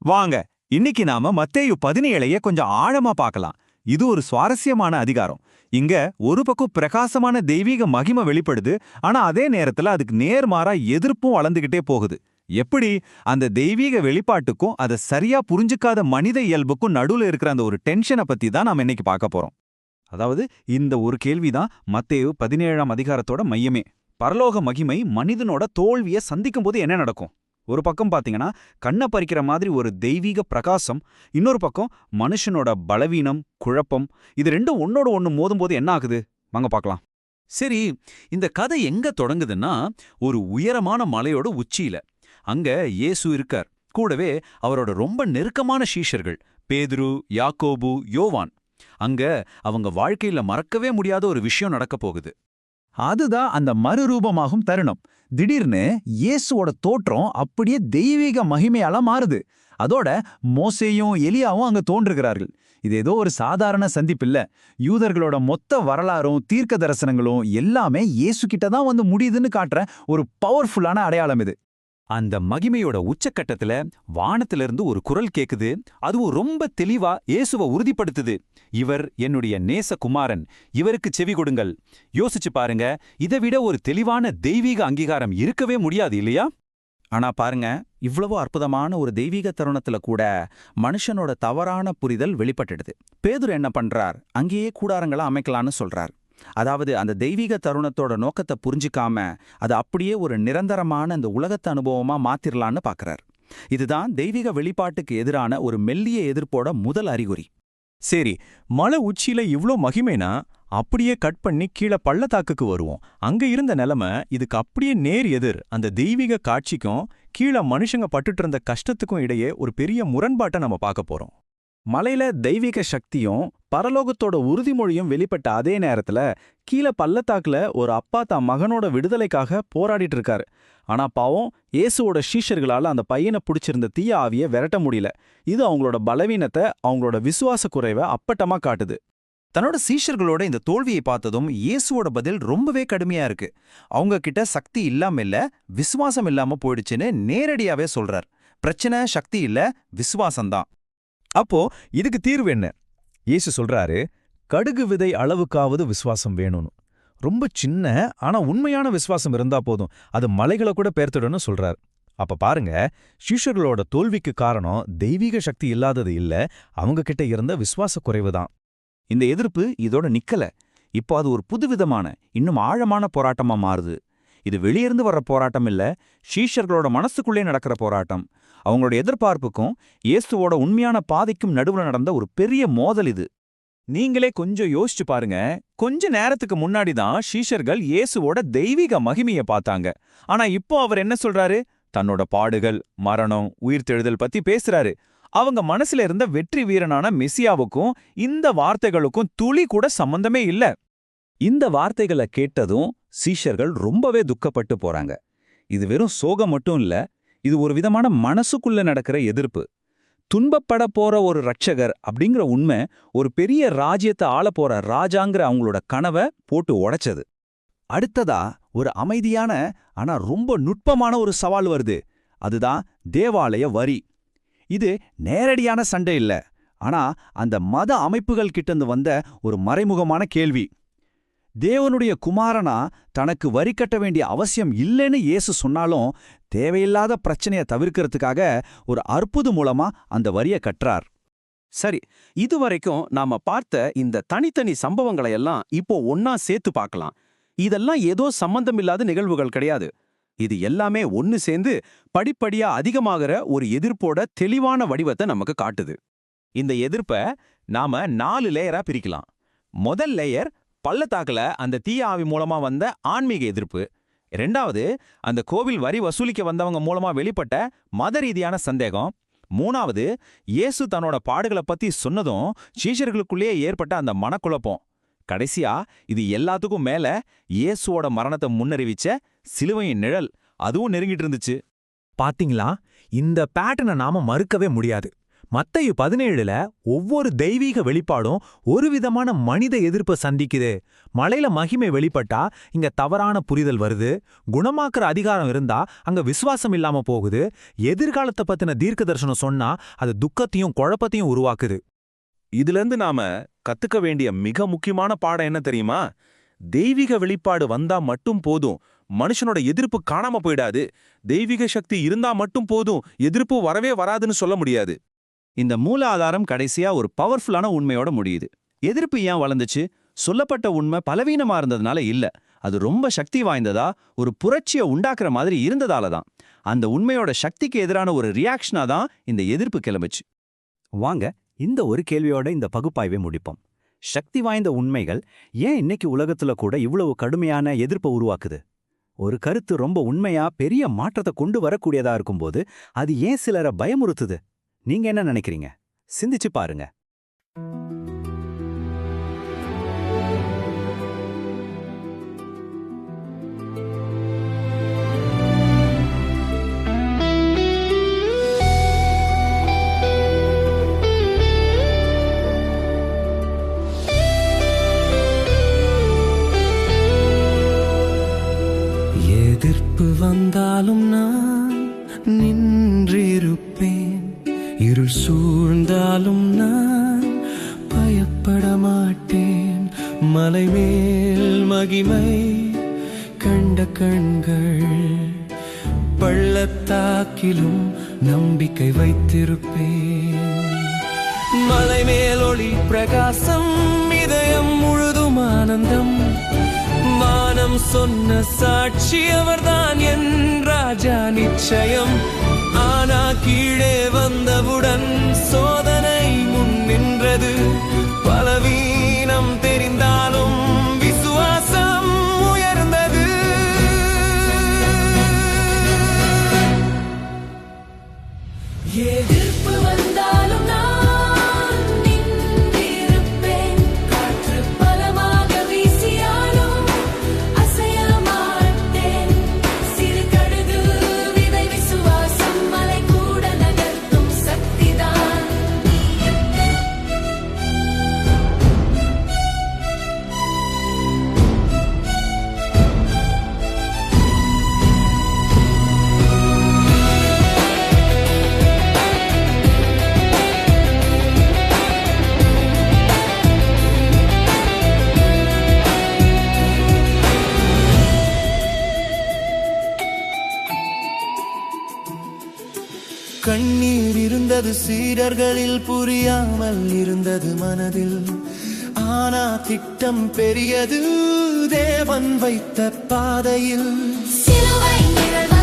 வாங்க, இன்னைக்கு நாம மத்தேயு 17 கொஞ்சம் ஆழமா பார்க்கலாம். இது ஒரு சுவாரஸ்யமான அதிகாரம். இங்க ஒரு பக்கம் பிரகாசமான தெய்வீக மகிமை வெளிப்படுது, ஆனா அதே நேரத்துல அதுக்கு நேர்மாறா எதிர்ப்பும் வளர்ந்துகிட்டே போகுது. எப்படி? அந்த தெய்வீக வெளிப்பாட்டுக்கும் அதை சரியா புரிஞ்சுக்காத மனித இயல்புக்கும் நடுவுல இருக்கிற அந்த ஒரு டென்ஷனை பத்தி தான் நாம இன்னைக்கு பார்க்க போறோம். அதாவது இந்த ஒரு கேள்விதான் மத்தேயு 17 அதிகாரத்தோட மையமே. பரலோக மகிமை மனிதனோட தோல்வியை சந்திக்கும் போது என்ன நடக்கும்? ஒரு பக்கம் பாத்தீங்கன்னா கண்ணை பறிக்கிற மாதிரி ஒரு தெய்வீக பிரகாசம், இன்னொரு பக்கம் மனுஷனோட பலவீனம், குழப்பம். இது ரெண்டும் ஒன்னோட ஒன்னு மோதும் போது என்ன ஆகுது? வாங்க பார்க்கலாம். சரி, இந்த கதை எங்க தொடங்குதுன்னா, ஒரு உயரமான மலையோட உச்சியில. அங்க இயேசு இருக்கார். கூடவே அவரோட ரொம்ப நெருக்கமான சீஷர்கள் பேதுரு, யாக்கோபு, யோவான். அங்க அவங்க வாழ்க்கையில மறக்கவே முடியாத ஒரு விஷயம் நடக்க போகுது. அதுதான் அந்த மறுரூபமாகும் தருணம். திடீர்னு இயேசுவோட தோற்றம் அப்படியே தெய்வீக மகிமையால மாறுது. அதோட மோசேயும் எலியாவும் அங்க தோன்றுகிறார்கள். இது ஏதோ ஒரு சாதாரண சந்திப்பில்ல. யூதர்களோட மொத்த வரலாறும் தீர்க்க தரிசனங்களும் எல்லாமே இயேசு கிட்ட தான் வந்து முடியுதுன்னு காட்டுற ஒரு பவர்ஃபுல்லான அடையாளம் இது. அந்த மகிமையோட உச்சக்கட்டத்துல வானத்திலிருந்து ஒரு குரல் கேக்குது. அதுவும் ரொம்ப தெளிவா இயேசுவை உறுதிப்படுத்துது. இவர் என்னுடைய நேசகுமாரன், இவருக்கு செவி கொடுங்கள். யோசிச்சு பாருங்க, இதை விட ஒரு தெளிவான தெய்வீக அங்கீகாரம் இருக்கவே முடியாது இல்லையா? ஆனா பாருங்க, இவ்வளவு அற்புதமான ஒரு தெய்வீக தருணத்துல கூட மனுஷனோட தவறான புரிதல் வெளிப்பட்டுடுது. பேதுரு என்ன பண்றார்? அங்கேயே கூடாரங்களை அமைக்கலான்னு சொல்றார். அதாவது அந்த தெய்வீக தருணத்தோட நோக்கத்தை புரிஞ்சிக்காம அது அப்படியே ஒரு நிரந்தரமான அந்த உலகத்து அனுபவமா மாத்திரலான்னு பாக்குறார். இதுதான் தெய்வீக வெளிப்பாட்டுக்கு எதிரான ஒரு மெல்லிய எதிர்ப்போட முதல் அறிகுறி. சரி, மலை உச்சியில இவ்ளோ மகிமைனா அப்படியே கட் பண்ணி கீழே பள்ளத்தாக்குக்கு வருவோம். அங்க இருந்த நிலைமை இதுக்கு அப்படியே நேர் எதிர். அந்த தெய்வீக காட்சிக்கும் கீழே மனுஷங்க பட்டுட்டு இருந்த கஷ்டத்துக்கும் இடையே ஒரு பெரிய முரண்பாட்டை நம்ம பார்க்க போறோம். மலையில தெய்வீக சக்தியும் பரலோகத்தோட உறுதிமொழியும் வெளிப்பட்ட அதே நேரத்துல கீழே பள்ளத்தாக்குல ஒரு அப்பா தான் மகனோட விடுதலைக்காக போராடிட்டு இருக்காரு. ஆனா பாவம், இயேசுவோட சீஷர்களால அந்த பையனை பிடிச்சிருந்த தீய ஆவியை விரட்ட முடியல. இது அவங்களோட பலவீனத்தை, அவங்களோட விசுவாச குறைவை அப்பட்டமா காட்டுது. தன்னோட சீஷர்களோட இந்த தோல்வியை பார்த்ததும் இயேசுவோட பதில் ரொம்பவே கடுமையா இருக்கு. அவங்க கிட்ட சக்தி இல்லாம இல்ல, விசுவாசம் இல்லாம போயிடுச்சுன்னு நேரடியாவே சொல்றார். பிரச்சனை சக்தி இல்ல, விசுவாசம்தான். அப்போ இதுக்கு தீர்வு என்ன? இயேசு சொல்றாரு, கடுகு விதை அளவுக்காவது விசுவாசம் வேணும்னு. ரொம்ப சின்ன ஆனா உண்மையான விசுவாசம் இருந்தா போதும், அது மலைகளை கூட பெயர்த்துடன்னு சொல்றார். அப்ப பாருங்க, சீஷர்களோட தோல்விக்கு காரணம் தெய்வீக சக்தி இல்லாதது இல்ல, அவங்க கிட்ட இருந்த விசுவாச குறைவுதான். இந்த எதிர்ப்பு இதோட நிக்கல. இப்போ அது ஒரு புதுவிதமான, இன்னும் ஆழமான போராட்டமா மாறுது. இது வெளியிருந்து வர்ற போராட்டம் இல்ல, சீஷர்களோட மனசுக்குள்ளே நடக்கிற போராட்டம். அவங்களோட எதிர்பார்ப்புக்கும் இயேசுவோட உண்மையான பாதைக்கும் நடுவுல நடந்த ஒரு பெரிய மோதல் இது. நீங்களே கொஞ்சம் யோசிச்சு பாருங்க. கொஞ்ச நேரத்துக்கு முன்னாடி தான் சீஷர்கள் இயேசுவோட தெய்வீக மகிமையை பார்த்தாங்க. ஆனா இப்போ அவர் என்ன சொல்றாரு? தன்னோட பாடுகள், மரணம், உயிர்த்தெழுதல் பத்தி பேசுறாரு. அவங்க மனசுல இருந்த வெற்றி வீரனான மெசியாவுக்கும் இந்த வார்த்தைகளுக்கும் துளி கூட சம்பந்தமே இல்ல. இந்த வார்த்தைகளை கேட்டதும் சீஷர்கள் ரொம்பவே துக்கப்பட்டு போறாங்க. இது வெறும் சோகம் மட்டும் இல்ல, இது ஒரு விதமான மனசுக்குள்ள நடக்கிற எதிர்ப்பு. துன்பப்பட போற ஒரு ரட்சகர் அப்படிங்கிற உண்மை ஒரு பெரிய ராஜ்யத்தை ஆளப் போற ராஜாங்கிற அவங்களோட கனவை போட்டு உடைச்சது. அடுத்ததா ஒரு அமைதியான ஆனா ரொம்ப நுட்பமான ஒரு சவால் வருது. அதுதான் தேவாலய வரி. இது நேரடியான சண்டை இல்ல, ஆனா அந்த மத அமைப்புகள் கிட்டந்து வந்த ஒரு மறைமுகமான கேள்வி. தேவனுடைய குமாரனா தனக்கு வரி கட்ட வேண்டிய அவசியம் இல்லைன்னு இயேசு சொன்னாலும் தேவையில்லாத பிரச்சனையை தவிர்க்கிறதுக்காக ஒரு அற்புதம் மூலமா அந்த வரியை கட்டுறார். சரி, இதுவரைக்கும் நாம பார்த்த இந்த தனித்தனி சம்பவங்களை எல்லாம் இப்போ ஒன்னா சேர்த்து பார்க்கலாம். இதெல்லாம் ஏதோ சம்பந்தமில்லாத நிகழ்வுகள் கிடையாது. இது எல்லாமே ஒன்னு சேர்ந்து படிப்படியா அதிகமாகிற ஒரு எதிர்ப்போட தெளிவான வடிவத்தை நமக்கு காட்டுது. இந்த எதிர்ப்பை நாம 4 லேயரா பிரிக்கலாம். முதல் லேயர் பள்ளத்தாக்குல அந்த தீய ஆவி மூலமா வந்த ஆன்மீக எதிர்ப்பு. ரெண்டாவது, அந்த கோவில் வரி வசூலிக்க வந்தவங்க மூலமா வெளிப்பட்ட மத ரீதியான சந்தேகம். மூணாவது, இயேசு தன்னோட பாடுகளை பத்தி சொன்னதும் சீஷர்களுக்குள்ளேயே ஏற்பட்ட அந்த மனக்குழப்பம். கடைசியா, இது எல்லாத்துக்கும் மேல இயேசுவோட மரணத்தை முன்னறிவிச்ச சிலுவையின் நிழல், அதுவும் நெருங்கிட்டு இருந்துச்சு. பாத்தீங்களா? இந்த பேட்டர்னை நாம மறுக்கவே முடியாது. மத்தேயு 17ல ஒவ்வொரு தெய்வீக வெளிப்பாடும் ஒரு விதமான மனித எதிர்ப்பை சந்திக்குது. மலையில மகிமை வெளிப்பட்டா இங்க தவறான புரிதல் வருது, குணமாக்குற அதிகாரம் இருந்தா அங்க விசுவாசம் இல்லாம போகுது, எதிர்காலத்தை பத்தின தீர்க்க தரிசனம் சொன்னா அது துக்கத்தையும் குழப்பத்தையும் உருவாக்குது. இதுல இருந்து நாம கத்துக்க வேண்டிய மிக முக்கியமான பாடம் என்ன தெரியுமா? தெய்வீக வெளிப்பாடு வந்தா மட்டும் போதும், மனுஷனோட எதிர்ப்பு காணாம போயிடாது. தெய்வீக சக்தி இருந்தா மட்டும் போதும், எதிர்ப்பு வரவே வராதுன்னு சொல்ல முடியாது. இந்த மூல ஆதாரம் கடைசியா ஒரு பவர்ஃபுல்லான உண்மையோட முடியுது. எதிர்ப்பு ஏன் வளர்ந்துச்சு? சொல்லப்பட்ட உண்மை பலவீனமா இருந்ததுனால இல்ல, அது ரொம்ப சக்தி வாய்ந்ததா, ஒரு புரட்சியை உண்டாக்குற மாதிரி இருந்ததால தான். அந்த உண்மையோட சக்திக்கு எதிரான ஒரு ரியாக்ஷனா தான் இந்த எதிர்ப்பு கிளம்புச்சு. வாங்க இந்த ஒரு கேள்வியோட இந்த பகுப்பாய்வை முடிப்போம். சக்தி வாய்ந்த உண்மைகள் ஏன் இன்னைக்கு உலகத்துல கூட இவ்வளவு கடுமையான எதிர்ப்பை உருவாக்குது? ஒரு கருத்து ரொம்ப உண்மையா பெரிய மாற்றத்தை கொண்டு வரக்கூடியதா இருக்கும்போது அது ஏன் சிலரை பயமுறுத்துது? நீங்க என்ன நினைக்கிறீங்க? சிந்திச்சு பாருங்க. எதிர்ப்பு வந்தாலும் நான் நின்றிருப்பேன், இருள் சூழ்ந்தாலும் நான் பயப்பட மாட்டேன். மலை மேல் மகிமை கண்ட கண்கள், பள்ளத்தாக்கிலும் நம்பிக்கை வைத்திருப்பேன். மலை மேல் ஒளி பிரகாசம், இதயம் முழுதும் ஆனந்தம். வானம் சொன்ன சாட்சி அவர்தான் என் ராஜா நிச்சயம். ஆனா கீழே வந்தவுடன் சோதனை முன் நின்றது. பலவீனம் தெரிந்தாலும் விசுவாசம் உயர்ந்தது. எதிர்ப்பு வந்தாலும் நான் நின்றிருப்பேன். காற்று பலமாக வீசியாலும் அசைய மாட்டேன். சிறு கடுகு விதை விசுவாசம் மலை கூட நகர்த்தும் சக்திதான். கண்ணீர் இருந்தது சீடர்களில், புரியாமல் இருந்தது மனதில். ஆனா திட்டம் பெரியது தேவன் வைத்த பாதையில். சிலுவை நிழல்